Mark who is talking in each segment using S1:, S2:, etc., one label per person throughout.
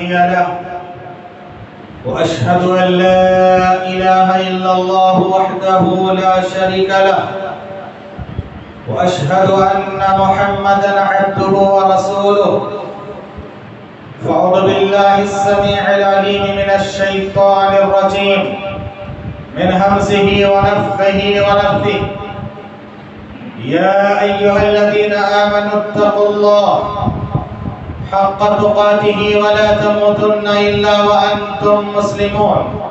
S1: هادي له وأشهد أن لا إله إلا الله وحده لا شريك له وأشهد أن محمدا عبده ورسوله فأعوذ بالله السميع العليم من الشيطان الرجيم من همزه ونفخه ونفثه يا أيها الذين آمنوا اتقوا الله حق تقاته ولا تموتن إلا وأنتم مسلمون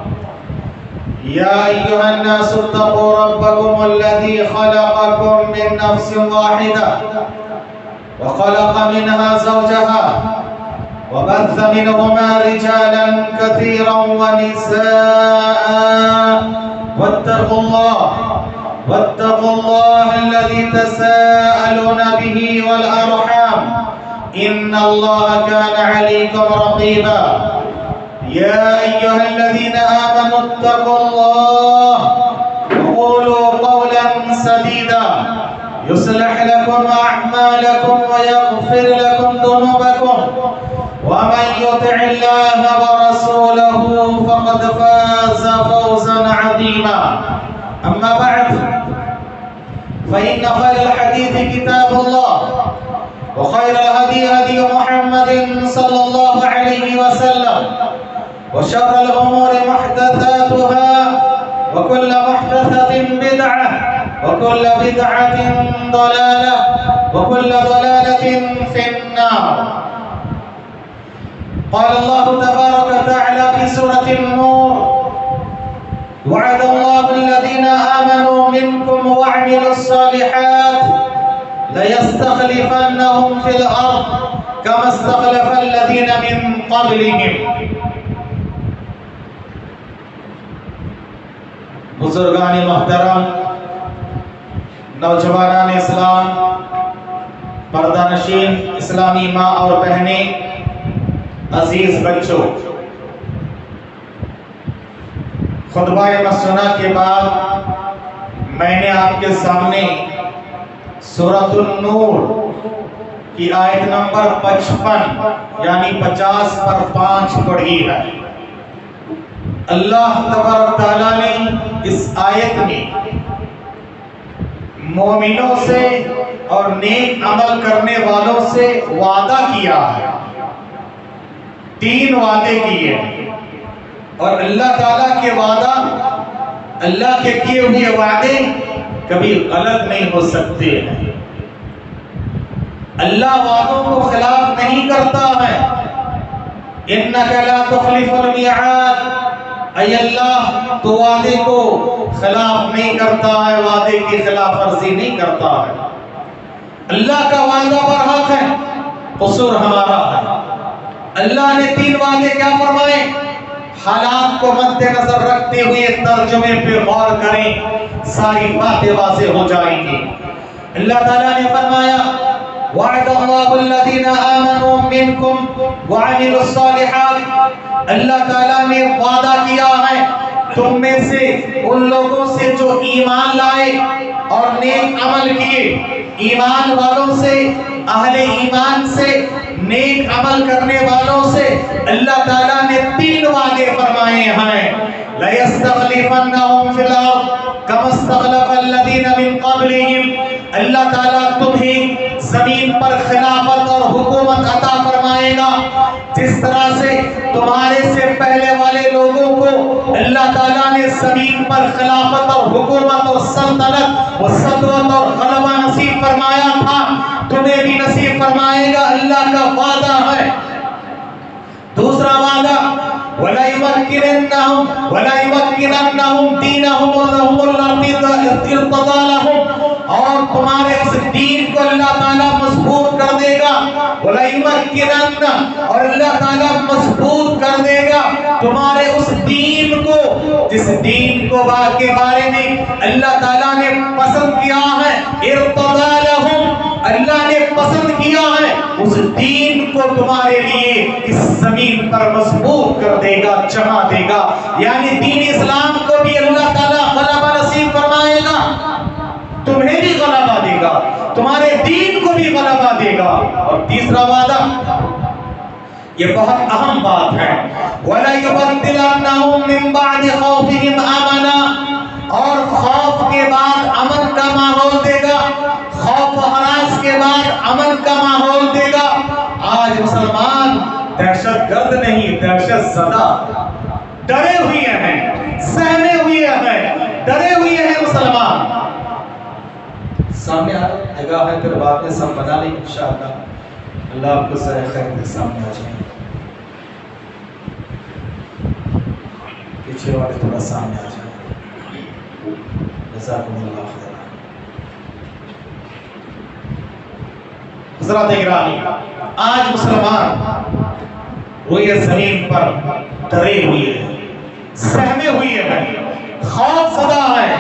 S1: يا أيها الناس اتقوا ربكم الذي خلقكم من نفس واحدة وخلق منها زوجها وبث منهما رجالا كثيرا ونساء واتقوا الله الذي تساءلون به والأرحام إن الله كان عليكم رقيبا يا أيها الذين آمنوا اتقوا الله وقولوا قولا سديدا يصلح لكم أعمالكم ويغفر لكم ذنوبكم ومن يطع الله ورسوله فقد فاز فوزا عظيما أما بعد فإن خير الحديث كتاب الله وخير الهدي هدي محمد صلى الله عليه وسلم وشر الأمور محدثاتها وكل محدثة بدعة وكل بدعة ضلالة وكل ضلالة في النار. قال الله تبارك وتعالى في سورة النور وعد الله الذين آمنوا منكم وعملوا الصالحات ليستخلفنهم في الأرض كما استخلف الذين من قبلهم. بزرگان محترم، نوجوانان اسلام، پردہ نشین اسلامی ماں اور بہنیں، عزیز بچوں، خطبہ مسنہ کے بعد میں نے آپ کے سامنے سورۃ النور کی آیت نمبر 55 یعنی 50 پر 5 پڑھی ہے. اللہ تبارک تعالیٰ نے اس آیت میں مومنوں سے اور نیک عمل کرنے والوں سے وعدہ کیا ہے. 3 وعدے کیے اور اللہ تعالیٰ کے وعدہ، اللہ کے کیے ہوئے وعدے کبھی غلط نہیں ہو سکتے ہیں. اللہ وعدوں کو خلاف نہیں کرتا ہے. اِنَّكَ لَا تُخْلِفُ الْمِيعَادَ، اے اللہ تو وعدے کو خلاف نہیں کرتا ہے، وعدے کی خلاف ورزی نہیں کرتا ہے. اللہ کا وعدہ برحق ہے، قصور ہمارا ہے. اللہ نے 3 وعدے کیا فرمائے؟ حالات کو مد نظر رکھتے ہوئے ترجمے پہ غور کریں، ساری باتیں واضح ہو جائیں گی. اللہ تعالیٰ نے فرمایا وعد اللہ الذین آمنوا منکم وعملوا الصالحات، اللہ تعالیٰ نے وعدہ کیا ہے تم میں سے ان لوگوں سے جو ایمان لائے اور نیک عمل کیے. ایمان والوں سے، اہل ایمان سے، نیک عمل کرنے والوں سے اللہ تعالیٰ نے 3 وعدے فرمائے ہیں. لَيَسْتَخْلِفَنَّهُمْ فِي الْأَرْضِ كَمَا اسْتَخْلَفَ الَّذِينَ مِن قَبْلِهِمْ، اللہ تعالیٰ تمہیں زمین پر خلافت اور حکومت عطا فرمائے گا جس طرح سے تمہارے سے پہلے والے لوگوں کو اللہ تعالیٰ نے زمین پر خلافت اور حکومت اور سلطنت اور سطوت اور غلبہ نصیب فرمایا تھا، تمہیں بھی نصیب فرمائے گا. اللہ کا وعدہ ہے. دوسرا وعدہ وَلَيُمَكِّنَنَّهُمْ دِينَهُمْ الَّذِي ارْتَضَىٰ لَهُمْ، اور تمہارے اس دین کو اللہ تعالیٰ مضبوط کر دے گا. وَلَيُمَكِّنَنَّ، اور اللہ تعالیٰ مضبوط کر دے گا تمہارے اس دین کو جس دین کو کے بارے میں اللہ تعالیٰ نے پسند کیا ہے. ارْتَضَىٰ لَهُمْ، اللہ نے پسند کیا ہے اس دین کو تمہارے لیے اس زمین پر مضبوط کر دے گا، جمع دے گا. یعنی دین اسلام کو بھی اللہ تعالیٰ غلبہ نصیب فرمائے گا، تمہیں بھی غلبہ دے گا، تمہارے دین کو بھی غلبہ دے گا. اور تیسرا وعدہ یہ بہت اہم بات ہے. وَلَيُبَدِّلَنَّهُم مِّن بَعْدِ خَوْفِهِمْ أَمَنًا، اور خوف کے بعد امن کا ماحول دے گا، خوف و ہراس کے بعد امن کا ماحول دے گا. آج مسلمان دہشت گرد نہیں، دہشت زدہ، ڈرے ہوئے ہیں، سہمے ہوئے ہیں، ڈرے ہوئے ہیں مسلمان. سامنے جگہ ہے، پھر بعد میں سب بنا لیں انشاءاللہ. اللہ آپ کو سر خیر کے سامنے آ جائیں. پیچھے والے تھوڑا سامنے آ جائیں. جزاکم اللہ خیر. حضرات گرامی، آج مسلمان روئے زمین پر ڈرے ہوئے ہیں، سہمے ہوئے ہیں، خوف زدہ ہے،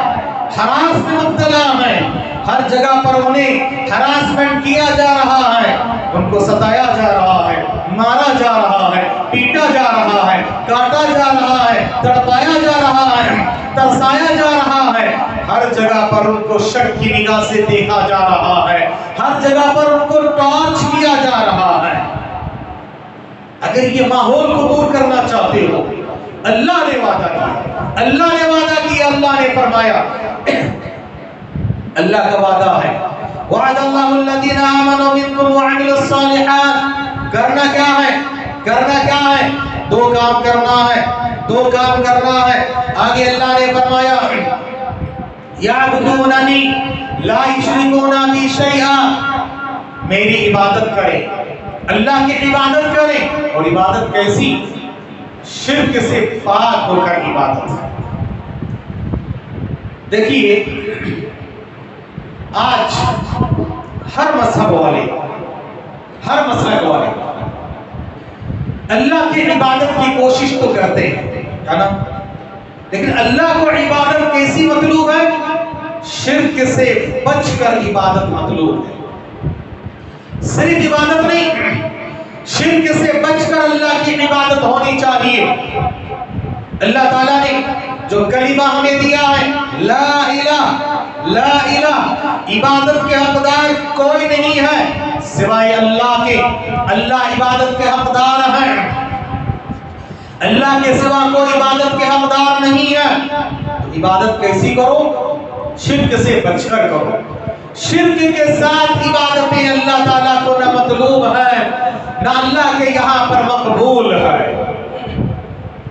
S1: ہراس میں مبتلا ہے. ہر جگہ پر انہیں ہراسمنٹ کیا جا رہا ہے، ان کو ستایا جا رہا ہے، مارا جا رہا ہے، پیٹا جا رہا ہے، کاٹا جا رہا ہے، تڑپایا جا رہا ہے، ترسایا جا رہا ہے. ہر جگہ پر ان کو شک کی نگاہ سے دیکھا جا رہا ہے، ہر جگہ پر ان کو ٹارچ کیا جا رہا ہے. اگر یہ ماحول کو دور کرنا چاہتے ہو، اللہ نے وعدہ کیا، اللہ نے وعدہ کیا، اللہ نے فرمایا، اللہ کا وعدہ ہے وعد اللہ الذین آمنوا منکم وعملوا الصالحات. کرنا کیا ہے؟ کرنا کیا ہے؟ دو کام کرنا ہے، دو کام کرنا ہے. آگے اللہ نے فرمایا یعبدوننی لا یشرکون بی شیئا، میری عبادت کریں، اللہ کی عبادت کریں. اور عبادت کیسی؟ شرک سے پاک ہو کر عبادت. دیکھیے آج ہر مذہب والے، ہر مسلک والے اللہ کی عبادت کی کوشش تو کرتے ہیں نا، لیکن اللہ کو عبادت کیسی مطلوب ہے؟ شرک سے بچ کر عبادت مطلوب ہے. صرف عبادت نہیں، شرک سے بچ کر اللہ کی عبادت ہونی چاہیے. اللہ تعالیٰ نے جو کلمہ ہمیں دیا ہے، لا الہ لا الہ، عبادت کے حقدار کوئی نہیں ہے سوائے اللہ کے. اللہ عبادت کے حقدار ہیں، اللہ کے سوا کوئی عبادت کے حقدار نہیں ہے. عبادت کیسی کرو؟ شرک سے بچ کر کرو. شرک کے ساتھ عبادتیں اللہ تعالیٰ کو نہ مطلوب ہے، نہ اللہ کے یہاں پر مقبول ہے.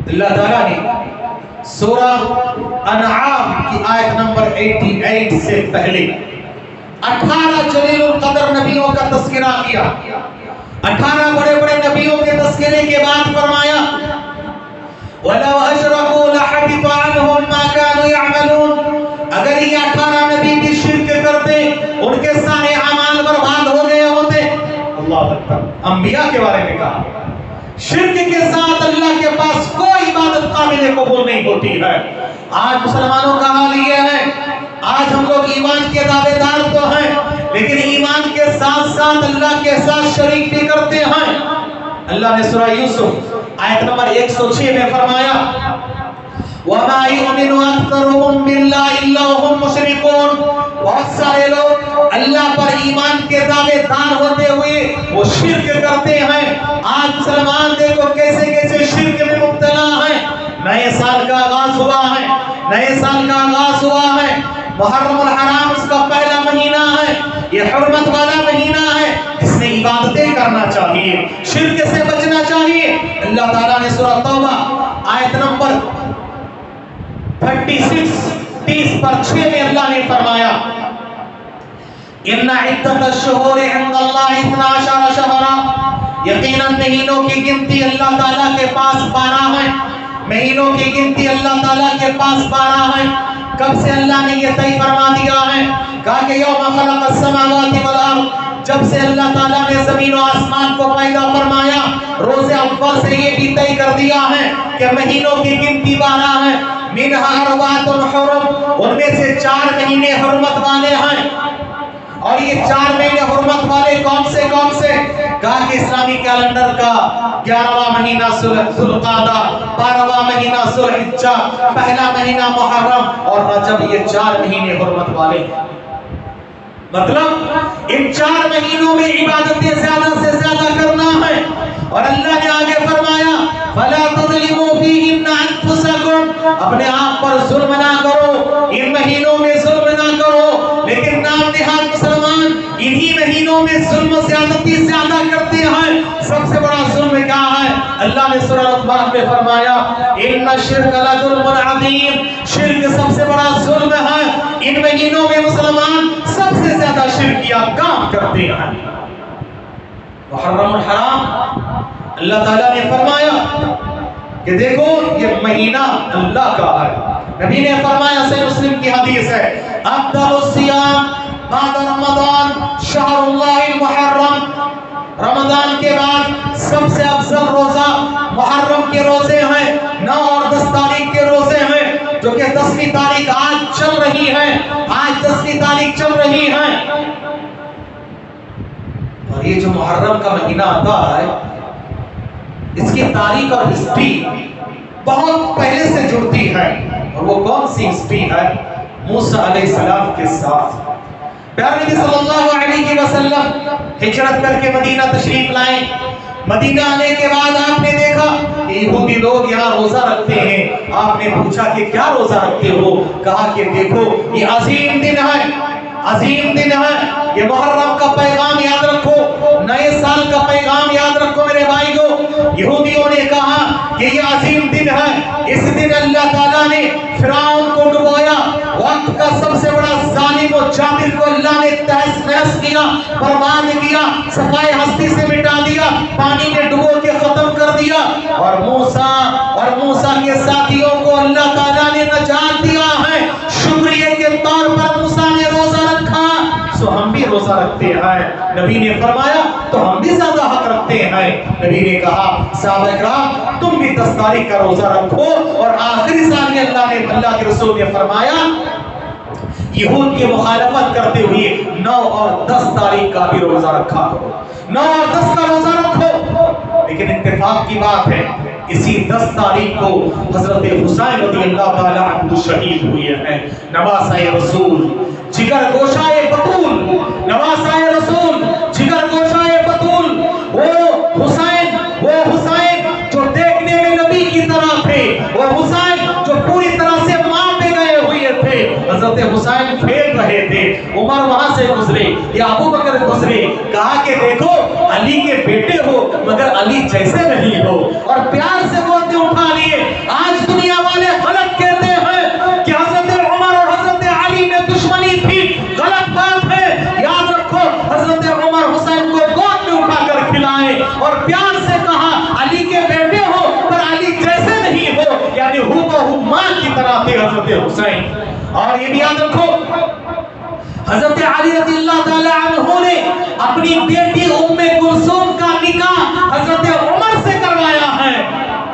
S1: اللہ تعالیٰ نے سورہ انعام کی آیت نمبر 88 سے پہلے 18 جلیل القدر نبیوں کا تذکرہ کیا. 18 بڑے بڑے نبیوں کے تذکرے کے بعد فرمایا وَلَوْ أَشْرَكُوا لَحَبِطَ عَنْهُمْ مَا كَانُوا يَعْمَلُونَ. اگر یہ 18 نبی بھی شرک کرتے، ان کے سارے اعمال برباد ہو گئے ہوتے. اللہ اکبر. انبیاء کے بارے میں کہا شرک کے ساتھ اللہ کے پاس کوئی عبادت قابل قبول نہیں ہوتی ہے. آج مسلمانوں کا حال یہ ہے، آج ہم لوگ ایمان کے دعوے دار تو ہیں، لیکن ایمان کے ساتھ ساتھ اللہ کے ساتھ شریک بھی کرتے ہیں. اللہ نے سورہ یوسف آیت نمبر 106 میں فرمایا وَمَا يُؤْمِنُ أَكْثَرُهُم بِاللَّهِ إِلَّا وَهُم مُشْرِكُونَ. بہت سارے لوگ اللہ پر ایمان کے دعوے دار ہوتے ہوئے وہ شرک کرتے ہیں. آج مسلمان دیکھو کیسے کیسے شرک میں مبتلا ہیں. نئے سال کا آغاز ہوا ہے، نئے سال کا آغاز ہوا ہے. محرم الحرام اس کا پہلا مہینہ ہے، یہ حرمت والا مہینہ ہے، اس میں عبادتیں کرنا چاہیے، شرک سے بچنا چاہیے. اللہ تعالیٰ نے سورہ توبہ آیت نمبر 30 پر 6 میں اللہ نے فرمایا ان عدت الشہور عند اللہ 12 شہرا. یقیناً مہینوں کی گنتی اللہ تعالیٰ کے پاس 12 ہے. مہینوں کی گنتی اللہ تعالیٰ کے پاس 12 ہے. کب سے اللہ نے یہ طے فرما دیا ہے؟ کہا کہ یوم خلق السماوات والارض، جب سے اللہ تعالیٰ نے زمین و آسمان کو پیدا فرمایا، روز اول سے یہ بھی طے کر دیا ہے کہ مہینوں کی گنتی 12 ہے. منہا اربعۃ حرم، ان میں سے 4 مہینے حرمت والے ہیں. اور یہ 4 مہینے حرمت والے کون سے کون سے؟ کہا کہ اسلامی کیلنڈر کا 11واں مہینہ ذوالقعدہ، 12واں مہینہ ذوالحجہ، پہلا مہینہ محرم اور رجب، یہ 4 مہینے حرمت والے ہیں. مطلب ان 4 مہینوں میں عبادتیں زیادہ سے زیادہ کرنا ہے. اور اللہ نے آگے فرمایا فلا تظلموا فیہن انفسکم، اپنے آپ پر ظلم نہ کرو، ان مہینوں میں ظلم نہ کرو. لیکن نام نہاد مسلمان انہی مہینوں میں ظلم و زیادتی زیادہ کرتے ہیں. سب سے بڑا ظلم کیا ہے؟ اللہ نے سورہ الانفال میں فرمایا ان الشرک لظلم عظیم، شرک سب سے بڑا ظلم ہے. ان مہینوں میں مسلمان سب سے زیادہ شرکیہ کام کرتے ہیں. محرم الحرام اللہ تعالیٰ نے فرمایا کہ دیکھو یہ مہینہ اللہ کا ہے. نبی نے فرمایا، صحیح مسلم کی حدیث ہے، افضل الصیام بعد رمضان شہر اللہ المحرم، رمضان کے بعد سب سے افضل روزہ محرم کے روزے ہیں. 9 اور 10 تاریخ کے روزے ہیں، جو کہ 10ویں تاریخ آج چل رہی ہے، آج 10ویں تاریخ چل رہی ہے. اور یہ جو محرم کا مہینہ آتا ہے اس کی تاریخ اور ہسٹری بہت پہلے سے جڑتی ہے. اور وہ کون سی ہسٹری ہے؟ موسیٰ علیہ السلام کے ساتھ. پیارے نبی صلی اللہ علیہ وسلم ہجرت کر کے مدینہ تشریف لائے. مدینہ آنے کے بعد آپ نے دیکھا کہ یہودی لوگ یہاں روزہ رکھتے ہیں. آپ نے پوچھا کہ کیا روزہ رکھتے ہو؟ کہا کہ دیکھو یہ عظیم دن ہے، عظیم دن ہے، یہ محرم کا پیغام یاد رکھو، نئے سال کا پیغام یاد رکھو میرے بھائیو. یہودیوں نے کہا کہ یہ عظیم دن ہے، اس دن اللہ تعالیٰ نے فرعون کو ڈبویا، وقت کا سب سے بڑا ظالم و جابر کو اللہ نے تہس نہس کیا، برباد کیا، صفائے ہستی سے مٹا دیا، پانی میں ڈبو کے ختم کر دیا. اور موسیٰ کے ساتھیوں کو اللہ تعالیٰ نے نجات دیا ہے. شکریہ کے طور پر موسیٰ نے روزہ رکھا، سو ہم بھی روزہ رکھتے ہیں. نبی نے فرمایا تو ہم بھی زیادہ حق رکھتے ہیں. نبی نے کہا صحابہ کرام تم بھی 10 تاریخ کا روزہ رکھو. اور آخری سال میں اللہ کے رسول نے فرمایا یہود کی مخالفت کرتے ہوئے 9 اور 10 تاریخ کا بھی روزہ رکھا کرو، 9 اور 10 کا روزہ رکھو. لیکن اتفاق کی بات ہے اسی 10 تاریخ کو حضرت حسین رضی اللہ تعالی عنہ شہید ہوئے ہیں. نواسۂ رسول، جگر گوشائے بطول، نواسۂ رسول، جگر گوشائے بطول، وہ حسین جو دیکھنے میں نبی کی طرح تھے، وہ حسین جو پوری طرح سے ماں پہ گئے ہوئے تھے. حضرت حسین پھیل رہے تھے، عمر وہاں سے گزرے یا ابو بکر گزرے، کہا کہ دیکھو علی کے بیٹے ہو مگر علی جیسے نہیں ہو، اور پیار سے گود میں اٹھا لیے. آج دنیا والے غلط کہتے ہیں کہ حضرت عمر اور حضرت علی میں دشمنی تھی، غلط بات ہے. یاد رکھو حضرت عمر حسین کو گود میں اٹھا کر کھلائے اور پیار سے کہا علی کے بیٹے ہو پر علی جیسے نہیں ہو، یعنی ہو بہو ماں کی طرح تھے حضرت حسین. اور یہ بھی یاد رکھو حضرت علی رضی اللہ تعالی عنہ نے اپنی بیٹی ام کلثوم کا نکاح حضرت عمر سے کروایا ہے.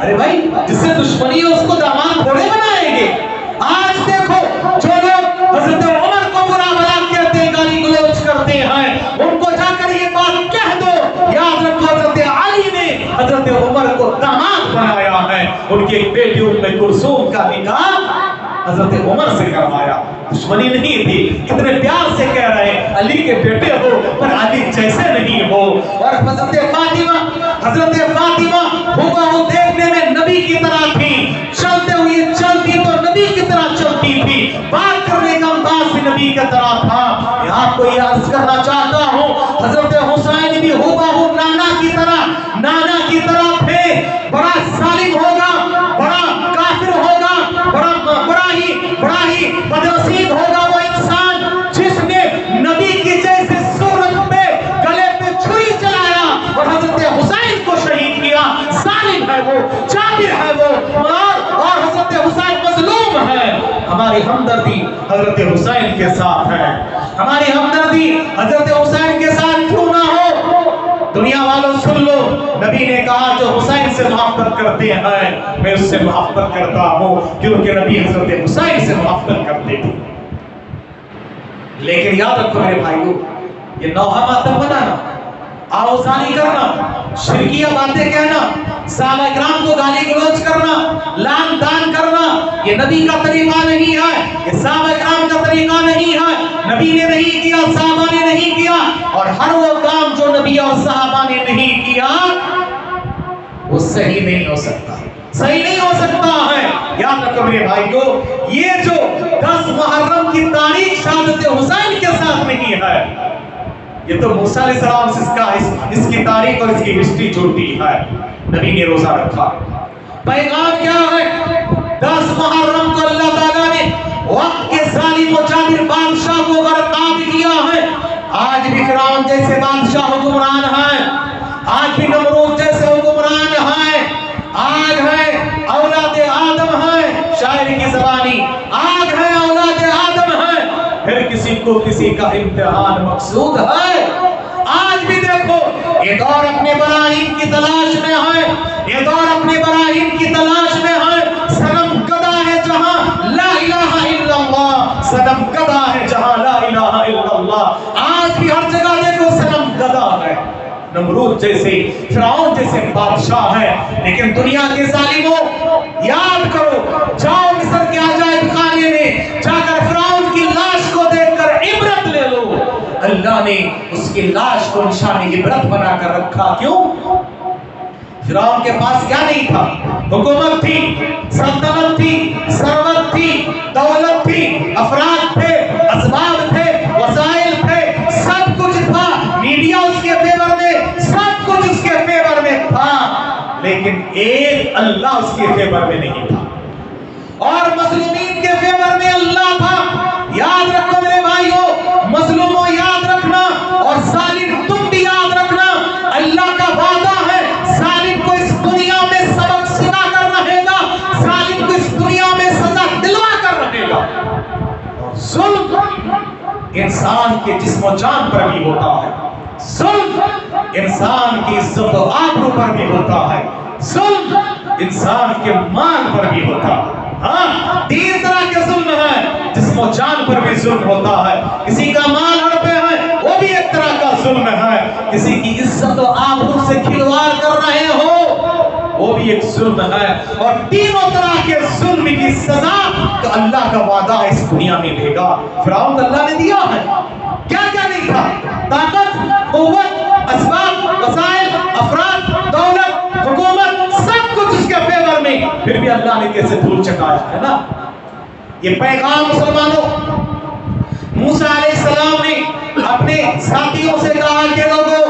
S1: ارے بھائی جس سے دشمنی ہے اس کو داماد تھوڑے بنائیں گے. آج دیکھو جو لوگ حضرت عمر کو برا بھلا کہتے ہیں، گالی گلوچ کرتے ہیں، ان کو جا کر یہ بات کہہ دو، یاد رکھو حضرت علی نے حضرت عمر کو داماد بنایا ہے. ان کی ایک بیٹی ام کلثوم کا نکاح حضرت عمر سے کروایا. دشمنی نہیں تھی، اتنے پیار سے کہہ رہے ہیں علی کے بیٹے ہو پر علی جیسے نہیں ہو. اور حضرت فاطمہ ہو دیکھنے میں نبی کی طرح تھی، چلتے ہوئے چلتی تو نبی کی طرح چلتی تھی، بات کرنے کا انداز بھی نبی کی طرح تھا. آپ کو یہ عرض کرنا چاہتا ہوں حضرت حسین بھی ہو نانا کی طرح تھے. بڑا ظالم ہوگا، بڑا کافر ہوگا، بڑا ہی بدنصیب ہوگا وہ انسان جس نے نبی کی جیسے صورت پہ گلے پہ چھری چلایا اور حضرت حسین کو شہید کیا. ظالم ہے وہ، جابر ہے وہ، اور حضرت حسین مظلوم ہے. ہماری ہمدردی حضرت حسین کے ساتھ ہے، ہماری ہمدردی حضرت حسین کے ساتھ کیوں نہ ہو. دنیا والوں سن لو، نبی نے کہا جو حسین سے محبت کرتے ہیں میں اس سے محبت کرتا ہوں، کیونکہ نبی حضرت حسین سے محبت کرتے تھے. لیکن یاد رکھو میرے بھائیو، یہ نوحہ ماتم بنانا، آوازانی کرنا، شرکیہ باتیں کہنا، صحابہ کرام کو گالی گلوچ کرنا، لعن طعن کرنا، یہ نبی کا طریقہ نہیں ہے، یہ صحابہ کرام کا طریقہ نہیں ہے. نبی نے نہیں کیا، صحابہ نے نہیں کیا. اور ہر وہ کام جو نبی اور صحابہ نے نہیں کیا وہ صحیح نہیں ہو سکتا، صحیح نہیں ہو سکتا ہے۔ یاد رکھو میرے بھائیو، یہ جو 10 محرم کی تاریخ شہادت حسین کے ساتھ نہیں ہے، یہ تو موسیٰ علیہ السلام سے اس کی تاریخ اور اس کی ہسٹری جڑتی ہے۔ نبی نے روزہ رکھا، پیغام کیا ہے؟ 10 محرم کو اللہ تعالیٰ نے وقت کے ظالم و جابر بادشاہ کو غرقاب کیا ہے۔ آج بھی فرعون جیسے بادشاہ حکمران ہیں، آج بھی نمرود جیسے حکمران ہیں، آج ہے اولاد آدم ہیں، شاعری کی زبانی، آج ہے اولاد آدم ہیں، پھر کسی کو کسی کا امتحان مقصود ہے۔ آج بھی دیکھو، یہ دور اپنے براہین کی تلاش میں ہے، یہ دور اپنے براہین کی تلاش میں ہے۔ صنم گدا ہے جہاں لا الہ الا اللہ، صنم گدا ہے جہاں لا الہ الا اللہ۔ آج بھی ہر جگہ دیکھو صنم گدا ہے، نمرود جیسے فرعون جیسے بادشاہ ہے۔ لیکن دنیا کے ظالموں، یاد کرو، جاؤ مصر کے عجائب خانے میں جا کر فرعون کی لاش کو دیکھ کر عبرت لے لو۔ اللہ نے اس کی لاش کو نشان عبرت بنا کر رکھا، کیوں؟ فرعون کے پاس کیا نہیں تھا؟ حکومت تھی، سلطنت تھی، ثروت تھی، دولت تھی، افراد تھے، اسباب تھے، وسائل تھے، سب کچھ تھا، میڈیا اس کے فیور میں، سب کچھ اس کے فیور میں تھا، لیکن ایک اللہ اس کے فیور میں نہیں تھا، اور مظلومین کے فیور میں اللہ تھا۔ یاد رکھو میرے بھائیو، مظلوموں یاد رکھنا، اور ظالم تم بھی یاد رکھنا، اللہ کا وعدہ ہے ظالم کو اس دنیا میں سبق سکھا کر رہے گا، ظالم کو اس دنیا میں سزا دلوا کر رہے گا۔ ظلم انسان کے جسم و جان پر بھی ہوتا ہے، ظلم انسان کی عزت و آبرو پر بھی ہوتا ہے، ظلم انسان کے مال پر بھی ہوتا ہے۔ ہاں، 3 طرح کے ظلم ہیں، جسم و جان پر بھی ظلم ہوتا ہے، کسی کا مال ہڑپے ہیں وہ بھی ایک طرح کا ظلم ہے، کسی کی عزت و آبرو سے کھلواڑ کر رہے ہو وہ بھی ایک ظلم ہے، اور تینوں طرح کے ظلم کی سزا تو اللہ کا وعدہ اس دنیا میں دے گا۔ فرعون کو اللہ نے دیا ہے، کیا کیا نہیں تھا؟ طاقت، قوت، اسباب، وسائل، افراد، دولت، حکومت، سب کچھ اس کے فیور میں، پھر بھی اللہ نے کیسے دھول چکایا ہے نا۔ یہ پیغام مسلمانوں، موسیٰ علیہ السلام نے اپنے ساتھیوں سے کہا کہ لوگوں،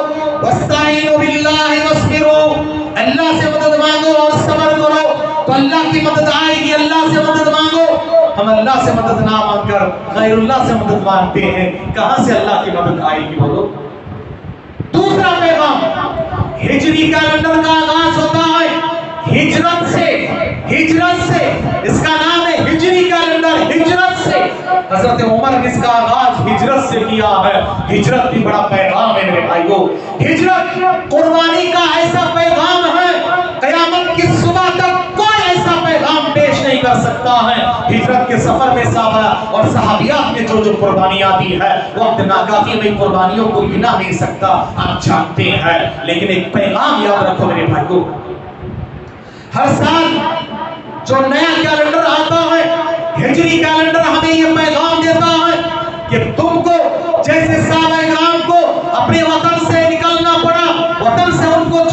S1: وَاسْتَعِينُوا بِاللَّهِ وَاصْبِرُوا، اللہ سے مدد مانگو اور صبر کرو تو اللہ کی مدد آئے گی۔ اللہ سے مدد مانگو، ہم اللہ سے مدد نہ مانگ کر غیر اللہ سے مدد مانگتے ہیں، کہاں سے اللہ کی مدد آئے گی بولو؟ دوسرا پیغام، ہجری کیلنڈر کا آغاز ہوتا ہے ہجرت سے، ہجرت سے، اس کا نام ہے ہجری کیلنڈر، ہجرت سے۔ حضرت عمر نے اس کا آغاز ہجرت سے کیا ہے۔ ہجرت بھی بڑا پیغام ہے میرے بھائیو، ہجرت قربانی کا ایسا پیغام ہے، قیامت کی صبح تک کوئی ایسا پیغام پیش نہیں کر سکتا ہے۔ ہجرت کے سفر میں صحابہ اور صحابیات میں جو جو قربانیاں دی ہے، وقت ناکافی میں قربانیوں کو گنا نہیں سکتا، آپ جانتے ہیں، لیکن ایک پیغام یاد رکھو میرے بھائیو، ہر سال جو نیا کیلنڈر آتا ہے، ہجری کیلنڈر ہمیں یہ پیغام دیتا ہے کہ تم کو جیسے صحابہ کرام کو اپنے وطن سے نکلنا پڑا، وطن سے ان کو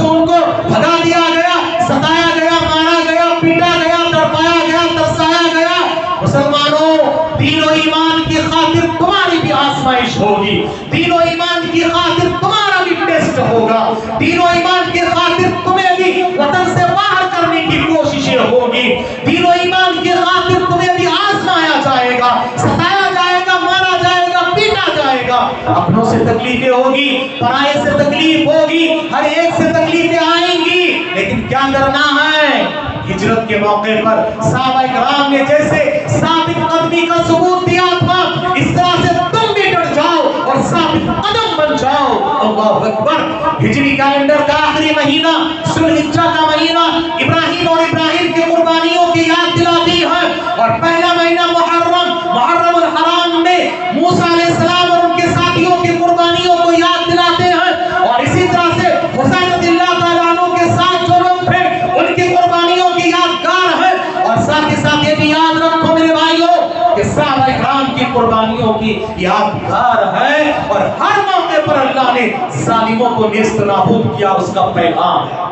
S1: بھگا دیا گیا، ستایا گیا، مارا گیا، پیٹا گیا، تڑپایا گیا، ترسایا گیا، مسلمانوں، دین و ایمان کی خاطر تمہاری بھی آزمائش ہوگی، دین و ایمان کی خاطر تمہارا بھی ٹیسٹ ہوگا، دین و ایمان کی خاطر تمہیں بھی وطن سے باہر کرنے کی کوششیں ہوگی، دین و ایمان کی خاطر تمہیں بھی آزمایا جائے گا، ستایا جائے گا، مارا جائے گا، پیٹا جائے گا، اپنوں سے تکلیفیں ہوگی، پرائے سے تکلیف ہوگی، ہر ایک سے تکلیفیں آئیں گی، لیکن کیا کرنا ہے؟ ہجرت کے موقع پر صحابہ کرام نے جیسے ثابت قدمی کا ثبوت دیا تھا، اس طرح سے تم بھی ڈٹ جاؤ اور ثابت قدم بن جاؤ۔ اللہ اکبر۔ ہجری کیلنڈر کا آخری مہینہ ذو الحجہ کا مہینہ ابراہیم اور ابراہیم کی قربانیوں کی یاد دلاتی ہے، اور پہلا مہینہ محرم الحرام میں موسیٰ علیہ السلام اور ان کے ساتھیوں کی قربانیوں کو یاد دلاتے ہیں، اور اسی طرح سے حسین رضی اللہ تعالیٰ عنہ کے ساتھ جو لوگ تھے ان کی قربانیوں کی یادگار ہے، اور ساتھ ہی ساتھ یہ بھی یاد رکھو میرے بھائیوں کہ صحابہ کرام کی قربانیوں کی یادگار ہے، اور ہر موقع پر اللہ نے ظالموں کو نیست نابود کیا، اس کا پیغام ہے۔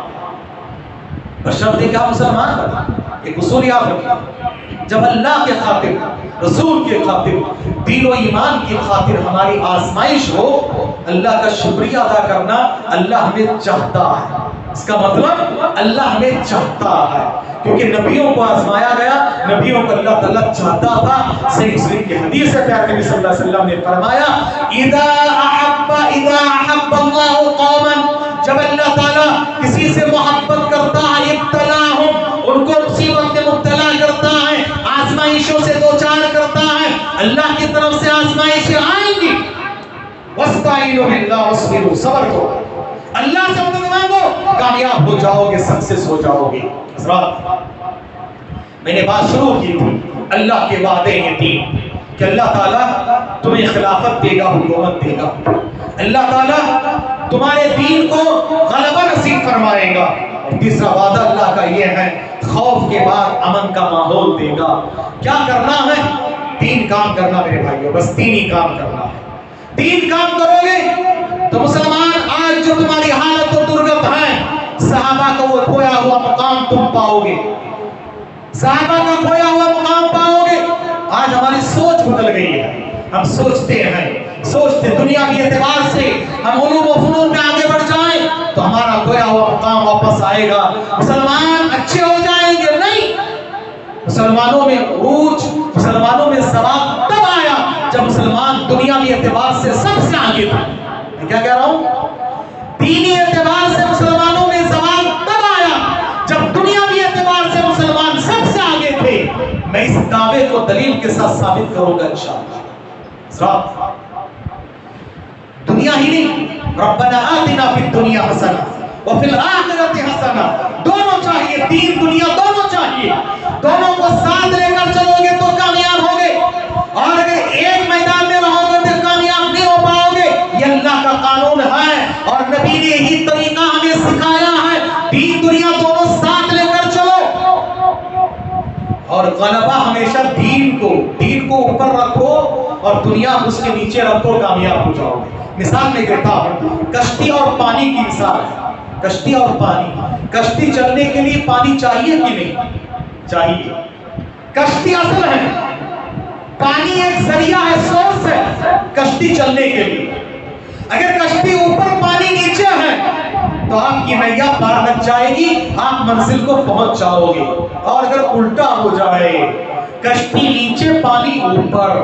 S1: بشرط کیا مسلمان بنا. ایک اصول یاد رکھیں، جب اللہ کے خاطر، رسول کے خاطر، دین و ایمان کی خاطر ہماری آزمائش ہو، اللہ کا شکریہ ادا کرنا اللہ ہمیں چاہتا ہے. اس کا مطلب اللہ ہمیں چاہتا ہے، کیونکہ نبیوں کو آزمایا گیا، نبیوں کو اللہ تعالیٰ چاہتا تھا. صحیح مسلم کی حدیث ہے، پیارے نبی صلی اللہ علیہ وسلم نے فرمایا اذا احب اللہ قوما، جب اللہ تعالیٰ کسی سے محبت کرتا ہے، ابتلاہم، ان کو مصیبت میں مبتلا کرتا ہے، آزمائشوں سے دوچار کرتا ہے. اللہ کی طرف سے آزمائشیں آئیں گی. وَاسْتَعِينُوا بِاللَّهِ وَاصْبِرُوا، صبر کرو، اللہ سے مدد مانگو، کامیاب ہو جاؤ گے، سکسیس ہو جاؤ گے. حضرات، میں نے بات شروع کی تھی، اللہ کے وعدے یہ تھی کہ اللہ تعالیٰ تمہیں خلافت دے گا، حکومت دے گا. اللہ تعالیٰ تمہارے دین کو غلبہ نصیب فرمائے گا. اور تیسرا وعدہ اللہ کا یہ ہے، خوف کے بعد امن کا ماحول دے گا. کیا کرنا ہے؟ تین کام کرنا میرے بھائیوں، بس تین ہی کام کرنا ہے. تین کام کرو گے تو مسلمان، آج جو تمہاری حالت و درگت ہے، صحابہ کا وہ کھویا ہوا مقام تم پاؤ گے، صحابہ کا کھویا ہوا مقام پاؤ گے. آج ہماری سوچ بدل گئی ہے. ہم سوچتے دنیاوی اعتبار سے ہم علوم و فنون میں آگے بڑھ جائیں تو ہمارا کھویا ہوا مقام واپس آئے گا، مسلمان اچھے ہو جائیں گے. نہیں، مسلمانوں میں عروج، مسلمانوں میں ثبات تب آیا جب مسلمان دنیاوی اعتبار سے سب سے آگے تھا. میں کیا کہہ رہا ہوں؟ دینی اعتبار سے مسلمانوں میں زوال تب آیا جب دنیاوی اعتبار سے مسلمان سب سے آگے تھے. میں اس دعوے کو دلیل کے ساتھ ثابت کروں گا انشاءاللہ. دنیا ہی نہیں، ربنا آتنا فی الدنیا حسنہ وفی الآخرۃ حسنہ، دونوں چاہیے، دین دنیا دونوں چاہیے. دونوں کو ساتھ لے کر چلو گے تو کامیاب ہوگے، اور اگر ایک میدان میں رہو گے تو کامیاب نہیں ہو پاؤ گے. یہ اللہ کا قانون ہے اور نبی نے یہی طریقہ ہمیں سکھایا ہے. دین دنیا دونوں ساتھ لے کر چلو، اور غلبہ ہمیشہ دین کو اوپر رکھو اور دنیا اس کے نیچے رکھو، کامیاب ہو جاؤ گے. مثال میں کہتا ہوں، کشتی اور پانی کی مثال ہے. کشتی اور پانی، کشتی چلنے کے لیے پانی چاہیے کہ نہیں؟ چاہیے. کشتی اصل ہے، پانی ایک ذریعہ ہے، سورس ہے کشتی چلنے کے لیے. اگر کشتی اوپر پانی نیچے ہے تو آپ کی نیا پار لگ جائے گی، آپ منزل کو پہنچ جاؤ گے. اور اگر الٹا ہو جائے، کشتی نیچے پانی اوپر،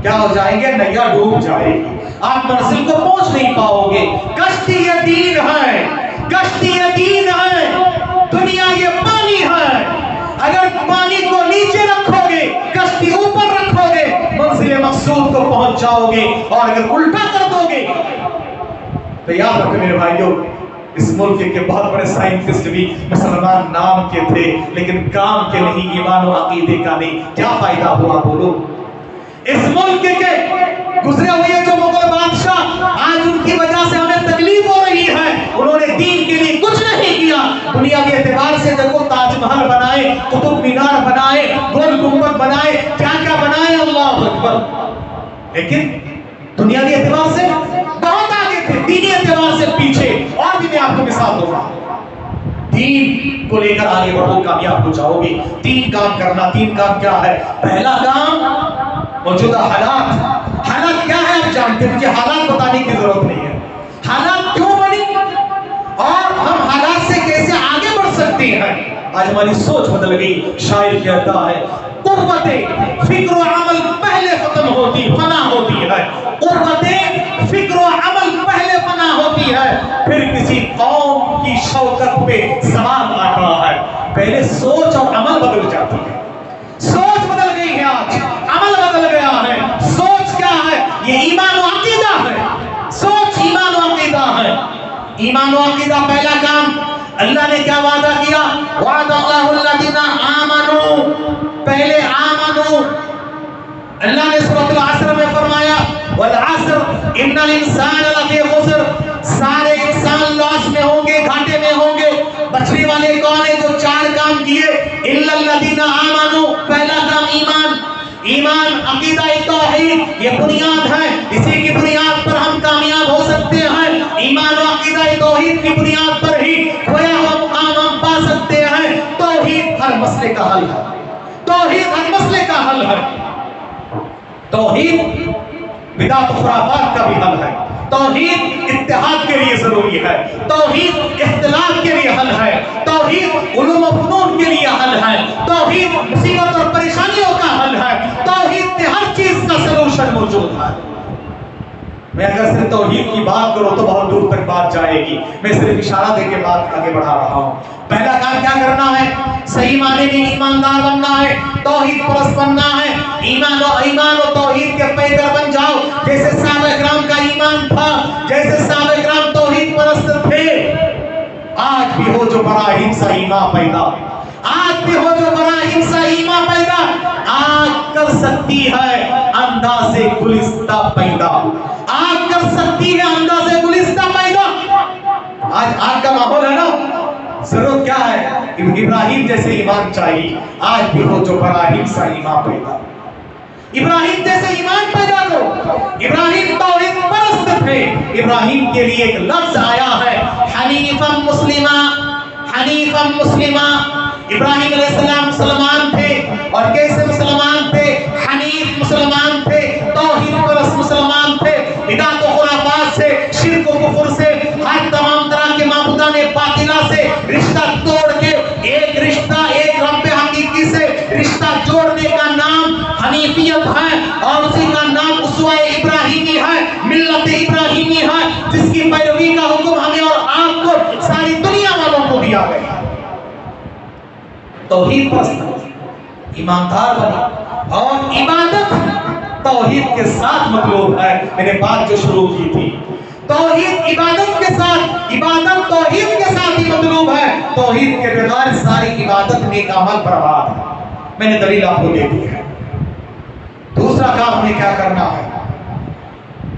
S1: کیا ہو جائیں گے؟ نیا ڈوب جائے گی، آپ منزل کو پہنچ نہیں پاؤ گے. کشتی یہ دین ہے، کشتی یہ دین ہے، دنیا یہ پانی ہے. اگر پانی کو نیچے رکھو گے، کشتی اوپر رکھو گے، منزل مقصود کو پہنچ جاؤ گے. اور اگر الٹا کر دو گے تو یاد رکھو میرے بھائیوں، اس ملک کے بہت بڑے سائنٹسٹ بھی مسلمان نام کے تھے لیکن کام کے نہیں، ایمان و عقیدے کا نہیں. کیا فائدہ ہوا بولو؟ اس ملک کے گزرے ہوئے جو مغل بادشاہ، آج ان کی وجہ سے ہمیں تکلیف ہو رہی ہے. انہوں نے دین کے لیے کچھ نہیں کیا. دنیاوی اعتبار سے دیکھو، تاج محل بنائے، قطب مینار بنائے، گول گنبد بنائے، کیا کیا بنائے، اللہ اکبر. لیکن دنیاوی اعتبار سے بہت آگے تھے، دینی اعتبار سے پیچھے. اور بھی میں آپ کو مثال دوں گا. دین کو لے کر آگے بڑھو، کامیاب ہو جاؤ گے. تین کام کرنا. تین کام کیا ہے؟ پہلا کام، موجودہ حالات کیا ہے آپ جانتے ہیں، مجھے حالات بتانے کی ضرورت نہیں ہے. حالات کیوں بنی اور ہم حالات سے کیسے آگے بڑھ سکتے ہیں. آج ہماری سوچ بدل گئی. شاعر کہتا ہے، قوت فکر و عمل پہلے ختم ہوتی، فنا ہوتی ہے. قوت فکر و عمل پہلے فنا ہوتی ہے، پھر کسی قوم کی شوکت پہ زوال آتا ہے. پہلے سوچ اور عمل بدل جاتی ہے. سوچ بدل گئی ہے، آج عمل بدل گیا ہے. سوچ کیا ہے؟ یہ ایمان و عقیدہ ہے. سوچ ایمان و عقیدہ ہے. ایمان و عقیدہ پہلا کام. اللہ نے کیا وعدہ کیا؟ وعد اللہ الذین آمنوا، پہلے آمنوا. اللہ نے سورۃ العصر میں فرمایا والعصر ان الانسان لفی خسر، سارے انسان لاس میں ہوں گے، گھاٹے میں ہوں گے. بچنے والے کون ہیں؟ جو چار کام کیے. الا الذین آمنوا، پہلا کام ایمان. ایمان، عقیدہ توحید، یہ بنیاد ہے. اسی کی بنیاد پر ہم کامیاب ہو سکتے ہیں. ایمان و عقیدہ توحید کی بنیاد پر ہی کھویا ہوا مقام ہم پا سکتے توحید ہر مسئلے کا حل ہے. توحید بدعت و خرافات کا بھی حل ہے. توحید اتحاد کے لیے ضروری ہے. توحید اختلاف کے لیے حل ہے. توحید علوم و فنون کے لیے حل ہے. توحید مصیبت اور پریشانیوں کا حل ہے. توحید میں ہر چیز کا سلوشن موجود ہے. میں اگر صرف توحید کی بات کروں تو بہت دور تک بات جائے گی. میں صرف اشارہ دے کے بات آگے بڑھا رہا ہوں. پہلا کام کیا کرنا ہے؟ صحیح معنی میں ایماندار بننا ہے. توحید پرست بننا ہے. ایمان و توحید کے پیکر بن جاؤ. جیسے صحابہ کرام کا ایمان تھا, جیسے صحابہ کرام توحید پرست تھے. آج بھی ہو جو براہیم سا ایمان پیدا, آج بھی ہو جو براہیم سا ایمان پیدا, آج کر سکتی ہے انداز گلستہ پیدا, آج کر سکتی ہے انداز گلستہ پیدا. آج کا ماحول ہے نا, ضرورت کیا ہے؟ ابراہیم جیسے ایمان چاہیے. آج بھی ہو جو براہیم سا ایمان پیدا, ابراہیم جیسے ایمان پیدا کرو. ابراہیم توحید پرست تھے. ابراہیم کے لیے ایک لفظ آیا ہے حنیفا مسلمہ, حنیفا مسلمہ. ابراہیم علیہ السلام مسلمان تھے, اور کیسے مسلمان تھے؟ حنیف مسلمان تھے, توحید پرست مسلمان تھے. بدعت و خرافات سے, شرک و کفر سے, ہر تمام طرح کے معبودان باطلہ سے رشتہ توڑ کے ایک رشتہ, ایک رب حقیقی سے رشتہ جوڑنے کا نام حنیفیت ہے, اور اسی کا نام اسوہ ابراہیمی ہے, ملت ابراہیمی ہے, جس کی پیروی کا حکم ہمیں اور آپ کو, ساری دنیا والوں کو دیا گیا. توحید پرست, ایماندار بنے, اور عبادت توحید کے ساتھ مطلوب ہے. میں نے بات جو شروع کی تھی, توحید عبادت کے ساتھ, عبادت توحید کے ساتھ ہی مطلوب ہے. توحید کے بغیر ساری عبادت نیک عمل برباد ہے. میں نے دلیل آپ کو دے دی ہے. دوسرا کام ہمیں کیا کرنا ہے؟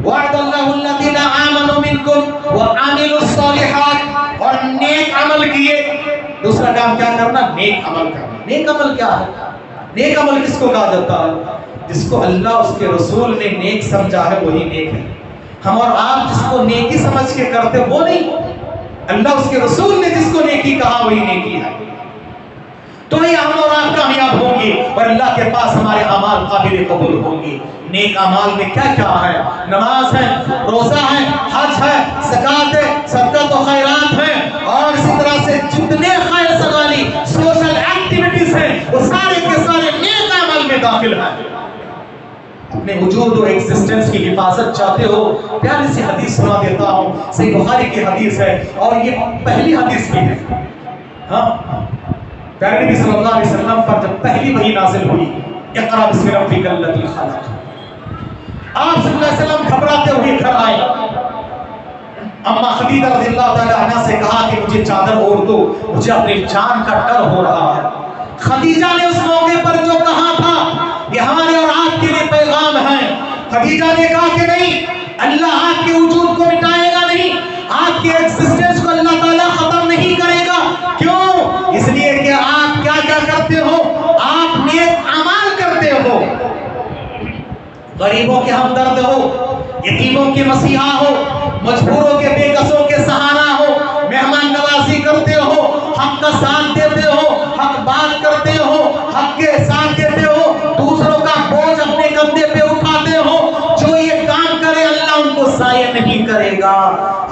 S1: وعد اللہ الذین آمنوا منکم وعملوا الصالحات, اور نیک عمل کیے. دوسرا کام کیا کرنا؟ نیک عمل کرنا. نیک عمل کیا ہے؟ نیک عمل کس کو کہا جاتا ہے؟ جس کو اللہ اس کے رسول نے نیک سمجھا ہے وہی نیک ہے. ہم اور آپ جس کو نیکی سمجھ کے کرتے وہ نہیں, اللہ اس کے رسول نے جس کو نیکی کہا وہی نیکی ہے. تو یہ ہم اور آپ کامیاب ہوں گے, اور اللہ کے پاس ہمارے اعمال قابل قبول ہوں گے. نیک اعمال میں کیا کیا ہے؟ نماز ہے, روزہ ہے, حج ہے, زکات ہے, صدقہ و خیرات ہے, اور اسی طرح سے جتنے خیر سگالی سوشل ایکٹیویٹیز ہیں وہ سارے کے سارے نیک اعمال میں داخل ہیں. اپنے وجود و ایگزسٹنس کی حفاظت چاہتے ہو, پیاری سی حدیث سنا دیتا ہوں. صحیح بخاری کی حدیث ہے, اور یہ پہلی حدیث بھی ہے. ہاں, پیارے نبی صلی اللہ علیہ وسلم پر جب پہلی وحی نازل ہوئی, اقرا بسم ربک الذی خلق, آپ صلی اللہ علیہ وسلم گھبراتے ہوئے گھر آئے. اما خدیجہ رضی اللہ تعالی عنہا سے کہا کہ مجھے چادر اوڑھ دو, مجھے اپنی جان کا ڈر ہو رہا ہے. خدیجہ نے اس موقع پر جو کہا تھا یہ ہمارے اور آپ کے لیے پیغام ہے. خدیجہ نے کہا کہ نہیں, اللہ آپ کے وجود کو مٹائے گا نہیں, آپ کے ایگزسٹنس کو اللہ تعالیٰ ختم نہیں کرے گا. کیوں؟ اس لیے کہ آپ کیا کیا کرتے ہو؟ آپ نیک اعمال کرتے ہو, غریبوں کے ہمدرد ہو, یتیموں کے مسیحا ہو, مجبوروں کے بے کسوں کے سہارا ہو, مہمان نوازی کرتے ہو, حق کا ساتھ دیتے ہو, حق بات کرتے ہو, حق کے ساتھ دیتے ہو, دوسروں کا بوجھ اپنے کندھے پہ اٹھاتے ہو. جو یہ کام کرے اللہ ان کو ضائع نہیں کرے گا.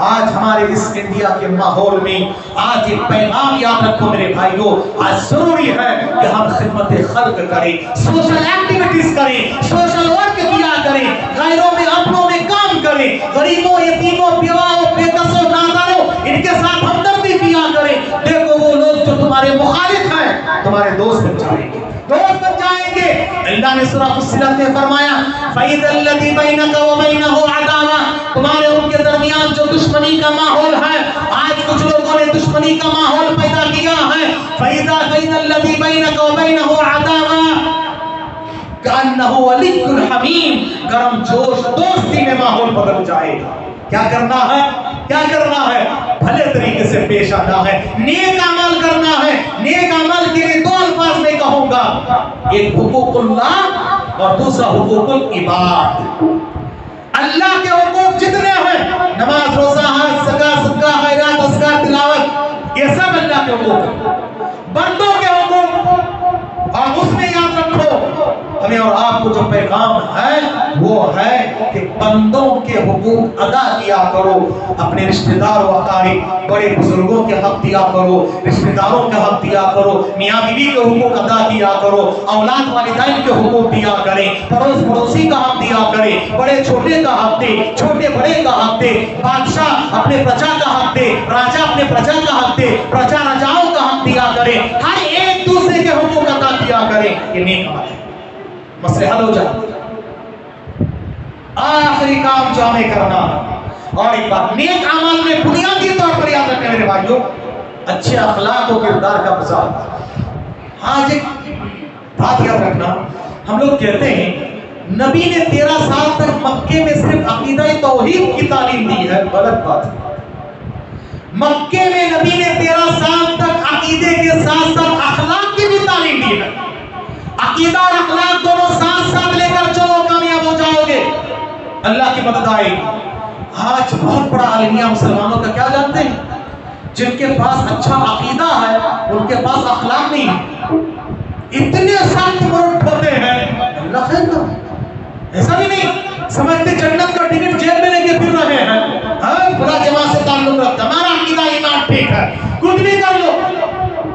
S1: آج ہمارے اس انڈیا کے ماحول میں آج یہ پیغام یاد رکھو میرے بھائیوں, آج ضروری ہے کہ ہم خدمت خلق کریں, سوشل ایکٹیویٹیز کریں, سوشل ورک کیا کریں, غیروں میں اپنوں میں کام کریں, غریبوں, یتیموں, بیواؤں, بے کسوں, ناداروں, ان کے ساتھ ہمدردی کیا کریں. دیکھو وہ لوگ جو تمہارے مخالف ہیں تمہارے دوست بن جائیں گے, دوست بن جائیں گے. اللہ نے سورہ فصلت میں فرمایا فَإِذَا الَّذِي بَيْنَكَ وَبَيْنَهُ عَدَاوَةٌ, تمہارے ان کے درمیان جو دشمنی کا ماحول ہے, آج کچھ لوگوں نے دشمنی کا ماحول پیدا کیا ہے. فَإِذَا الَّذِي بَيْنَكَ وَبَيْنَهُ عَدَاوَةٌ كَأَنَّهُ وَلِيٌّ حَمِيمٌ, گرم جوش دوستی میں ماحول بدل جائے گا. کیا کرنا ہے؟ کیا کرنا ہے؟ بھلے طریقے سے پیش آنا ہے, نیک عمل کرنا ہے. نیک عمل کے لیے دو الفاظ میں کہوں گا, ایک حقوق اللہ اور دوسرا حقوق العباد. اللہ کے حقوق جتنے ہیں, نماز, روزہ, حج, زکات, صدقہ, خیرات, اذکار, تلاوت, یہ سب اللہ کے حقوق ہیں. بندوں کے حقوق, اور اس میں یاد رکھو ہمیں اور آپ کو جو پیغام ہے وہ ہے کہ بندوں کے حقوق ادا کیا کرو، اپنے رشتہ دار و اقارب بڑے بزرگوں کے حق دیا کرو، رشتہ داروں کے حق دیا کرو، میاں بیوی کے حقوق ادا کیا کرو، اولاد والدین کے حقوق دیا کریں، پڑوسی کا حق دیا کریں، بڑے چھوٹے کا حق دے، چھوٹے بڑے کا حق دے، بادشاہ اپنے پرجا کا حق دے، راجا اپنے پرجا کا حق دے، پرجا راجاؤں کا حق دیا کرے، ہر ایک دوسرے کے حقوق ادا کیا کرے، یہ نیک عمل ہے، مسئلے حل ہو جائے۔ آخری کام جو ہمیں کرنا ہے، اور ایک بات نیک عمل میں بنیادی طور پر یاد رکھیں میرے بھائیوں، اچھے اخلاق و کردار کا مظاہرہ۔ آج ایک بات یاد رکھنا، ہم لوگ کہتے ہیں نبی نے 13 سال تک مکے میں صرف عقیدہ توحید کی تعلیم دی ہے، غلط بات ہے۔ مکے میں نبی نے 13 سال تک عقیدے کے ساتھ ساتھ اخلاق کی بھی تعلیم دی ہے۔ عقیدہ اور اخلاق دونوں ساتھ ساتھ لے کر چلو، کامیاب ہو جاؤ گے، اللہ کی مدد آئے گی۔ آج بہت بڑا عالمیہ مسلمانوں کا کیا جانتے ہیں؟ جن کے پاس اچھا عقیدہ ہے ان کے پاس اخلاق نہیں ہے، اتنے سخت مرد ہوتے ہیں، اللہ خیر کرو، ایسا بھی نہیں سمجھتے جنت کا ٹکٹ جیب میں لے کے پھر رہے ہیں، بڑا جماعت سے تعلق رکھتا، ہمارا عقیدہ ایمان ٹھیک ہے، کچھ بھی کر لو۔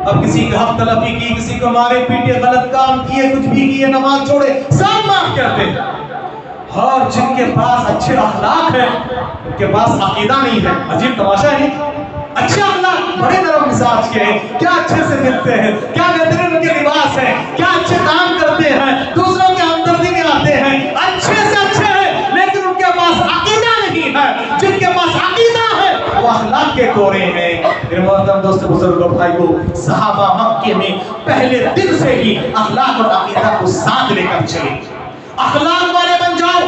S1: اب کسی کا حق تلفی کی، کسی کو مارے پیٹے، غلط کام کیے، کچھ بھی کیے، نماز چھوڑے، سب معاف کرتے ہیں۔ اور جن کے پاس اچھے اخلاق ہیں ان کے پاس عقیدہ نہیں ہے، عجیب تماشا ہے۔ اچھے اخلاق، بڑے نرم مزاج کے ہیں، کیا اچھے سے ملتے ہیں، کیا بہترین ان کے لباس ہیں، کیا اچھے کام کرتے ہیں، دوسروں کے ہمدردی میں آتے ہیں، اچھے سے اچھے ہیں، لیکن ان کے پاس عقیدہ نہیں ہے۔ جن کے پاس عقیدہ ہے وہ اخلاق کے کوڑے ہیں۔ میرے محترم دوست بزرگوں بھائیوں، صحابہ مکے میں پہلے دن سے ہی اخلاق اور عقیدہ کو ساتھ لے کر چلے۔ اخلاق والے بن جاؤ،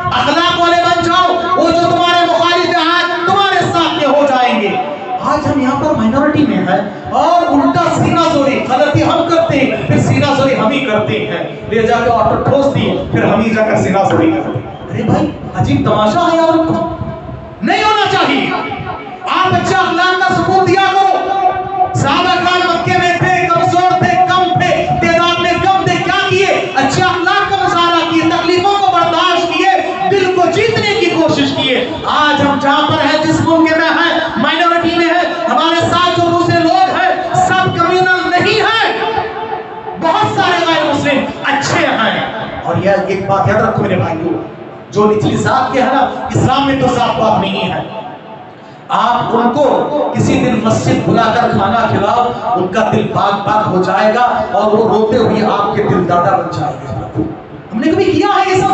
S1: اخلاق والے بن جاؤ، وہ جو تمہارے مخالف ہیں آج تمہارے ساتھ میں ہو جائیں گے۔ آج ہم یہاں پر مائنورٹی میں ہیں اور الٹا سینہ زوری، غلطی ہم کرتے ہیں پھر سینہ زوری ہم ہی کرتے ہیں، لے جا کے آٹو ٹھوس دی پھر ہم ہی جا کر سینہ زوری کرتے ہیں۔ ارے بھائی عجیب تماشا ہے یار، نہیں ہونا چاہیے۔ آپ اچھا اخلاق کا سکون دیا کرو۔ صحابہ کرام مکے میں تھے، کمزور تھے، کم تھے، تعداد میں کم تھے، کیا کیے؟ اچھے اخلاق کا مظاہرہ کیے، تکلیفوں کو برداشت کیے، دل کو جیتنے کی کوشش کیے۔ آج ہم جہاں پر ہیں، جس ملک میں ہیں، مائنورٹی میں ہیں، ہمارے ساتھ جو دوسرے لوگ ہیں سب کمیونل نہیں ہیں، بہت سارے غیر مسلم اچھے ہیں۔ اور یہ ایک بات یاد رکھو میرے بھائیوں، جو نچلی ذات کے ہیں نا، اسلام میں تو ذات پات نہیں ہے۔ آپ ان کو کسی دن مسجد بلا کر کھانا کھلاؤ، ان کا دل پاک پاک ہو جائے گا اور وہ روتے ہوئے آپ کے دل دادا بن جائے گا۔ ہم نے کبھی کیا ہے یہ سب؟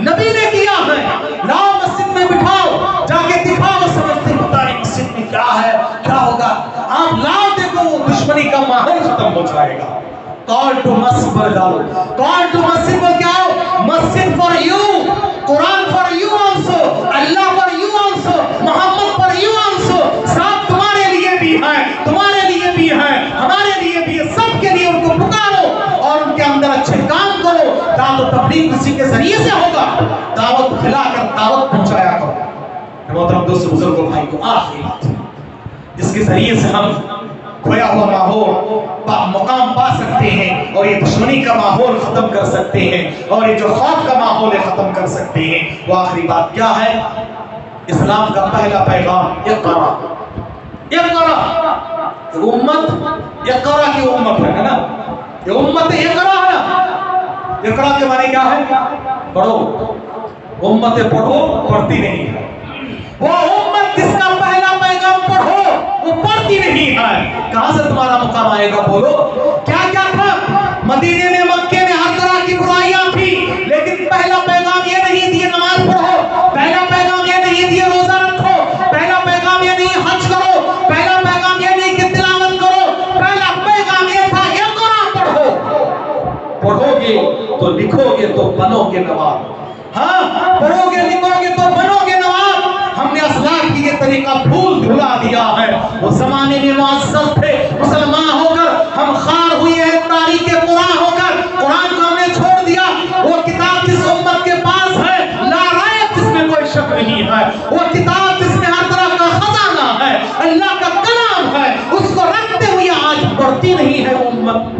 S1: نبی نے کیا ہے۔ لاؤ مسجد میں بٹھاؤ، جا کے دکھاؤ، سمجھتے پتہ نہیں مسجد میں کیا ہے کیا ہوگا، آپ لاؤ دیکھو وہ دشمنی کا ماحول ختم ہو جائے گا۔ کال ٹو مسجد پر ڈالو، کال ٹو مسجد پر کیا ہو؟ مسجد for you, Quran for you also, Allah for you also, Muhammad for you also, سب تمہارے لیے بھی ہے، تمہارے لیے بھی ہے، ہمارے لیے بھی ہے، سب کے لیے ان کو پکارو اور ان کے اندر اچھے کام کرو۔ دعوت و تبلیغ کسی کے ذریعے سے ہوگا، دعوت کھلا کر دعوت پہنچایا کرو۔ محترم دوست بزرگوں بھائی کو آخری بات جس کے ذریعے سے ہم کھویا ہوا ماحول مقام پا سکتے ہیں اور یہ دشمنی کا ماحول ختم کر سکتے ہیں اور یہ جو خوف کا ماحول ہے ختم کر سکتے ہیں، وہ آخری بات کیا ہے؟ اسلام کا پہلا پیغام اقرا، اقرا۔ امت اقرا کی امت ہے نا، یہ امت اقرا ہے نا۔ اقرا کے معنی کیا ہے؟ پڑھو۔ امت پڑھو پڑھتی نہیں ہے، وہ امت جس کا پہلا پیغام پڑھو وہ پڑھتی نہیں ہے۔ کہاں سے تمہارا مقام آئے گا؟ بولو کیا کیا تھا؟ مدینے میں مکے میں ہر طرح کی برائیاں تھی، لیکن پہلا پیغام یہ نہیں دیے نماز پڑھو، پہلا پیغام یہ نہیں دیے روزہ رکھو، پہلا پیغام یہ نہیں حج کرو، پہلا پیغام یہ نہیں کہ تلاوت کرو، پہلا پیغام یہ تھا اقرا، پڑھو۔ پڑھو گے تو لکھو گے تو بنو گے نواب۔ ہاں پڑھو گے لکھو گے تو بنو گے نواب۔ ہم نے اسلاف کی یہ طریقہ بھول بھلا دیا ہے۔ وہ زمانے میں معزز تھے، مسلمان ہو کر ہم خار ہوئے ہیں، تاریخ قرآن ہو کر قرآن کو ہم نے چھوڑ دیا۔ وہ کتاب جس امت کے پاس ہے لا ریب، جس میں کوئی شک نہیں ہے، وہ کتاب جس میں ہر طرح کا خزانہ ہے، اللہ کا کلام ہے، اس کو رکھتے ہوئے آج پڑھتی نہیں ہے وہ امت۔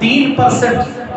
S1: 3%,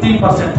S1: 3%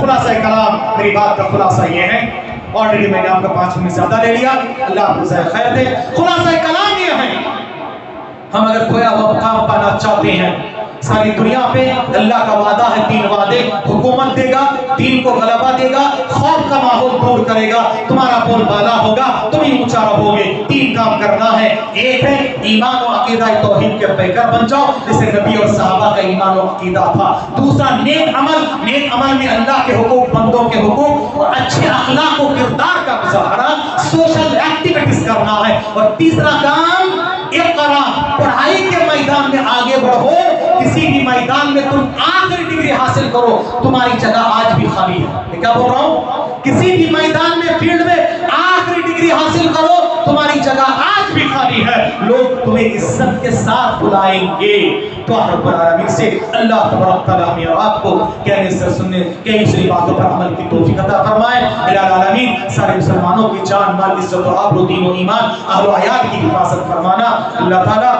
S1: خلاصہ کلام میری بات کا خلاصہ یہ ہے، آلریڈی میں نے آپ کا 5 منٹ زیادہ لے لیا، اللہ آپ کو جزائے خیر دے۔ خلاصہ کلام یہ ہے، ہم اگر کھویا ہوا مقام پانا چاہتے ہیں، ساری دنیا پہ اللہ کا وعدہ ہے، 3 وعدے، حکومت دے گا، دین کو غلبہ دے گا، خوف کا ماحول دور کرے گا، تمہارا بول بالا ہوگا، تم ہی اونچا رہو گے۔ 3 کام کرنا ہے، ایک ہے ایمان و عقیدہ توحید کے پیکر بن جاؤ جیسے نبی اور صحابہ کا ایمان و عقیدہ تھا۔ دوسرا نیک عمل، نیک عمل میں اللہ کے حقوق، بندوں کے حقوق اور اچھے اخلاق و کردار کا مظاہرہ، سوشل ایکٹیویٹیز کرنا ہے۔ اور تیسرا کام، اقرا، پڑھائی کے میدان میں آگے بڑھو، کسی بھی میدان میں تم آخری ڈگری حاصل کرو، تمہاری جگہ آج بھی خالی ہے۔ میں کیا بول رہا ہوں؟ کسی بھی میدان میں، فیلڈ میں آخری ڈگری حاصل کرو، تمہاری جگہ آج بھی خالی ہے، لوگ تمہیں عزت کے ساتھ بلائیں گے۔ تو رب العالمین سے اللہ تبارک تعالیٰ ہمیں اور آپ کو کہنے سے سننے کئی ساری باتوں پر عمل کی توفیق عطا فرمائے۔ الہ العالمین سارے مسلمانوں کی جان مال عزت و آبرو دین و ایمان اہل و عیال کی حفاظت فرمانا۔ اللہ تعالیٰ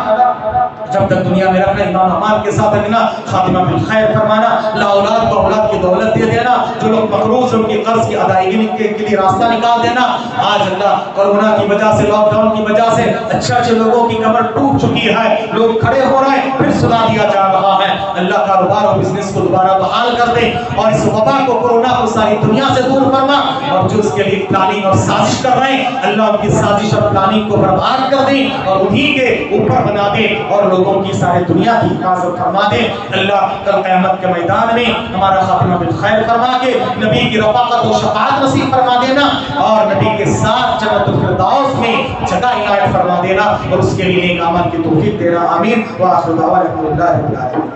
S1: جب تک دنیا میں رکھنا ایمان امان کے ساتھ رکھنا، خاتمہ بالخیر فرمانا، لا اولاد کو اولاد کی دولت دے دینا، جو لوگ مقروض ان کی قرض کی ادائیگی کے لیے راستہ نکال دینا۔ آج اللہ کورونا کی وجہ سے، لاک ڈاؤن کی وجہ سے اچھے لوگوں کی کمر ٹوٹ چکی ہے، لوگ کھڑے ہو رہے ہیں، پھر سلا دیا جا رہا ہے۔ اللہ کاروبار اور بزنس کو دوبارہ بحال کر دے اور اس وبا کو، کورونا کو ساری دنیا سے دور فرما، اور جو اس کے لیے پلاننگ اور سازش کر رہے ہیں اللہ ان کی سازش اور پلاننگ کو برباد کر دے اور انہی کے اوپر بنا دے اور لوگوں کی سارے دنیا کی حفاظت فرما دے۔ اللہ کل قیامت کے میدان میں ہمارا خاتمہ بالخیر فرما کے نبی کی رفاقت و شفاعت نصیب فرما دینا اور نبی کے ساتھ جنت الفردوس میں جگہ عنایت فرما دینا اور اس کے لیے نیک عمل کی توفیق دینا۔ آمین۔ وآخر دعوانا الحمدللہ رب العالمین۔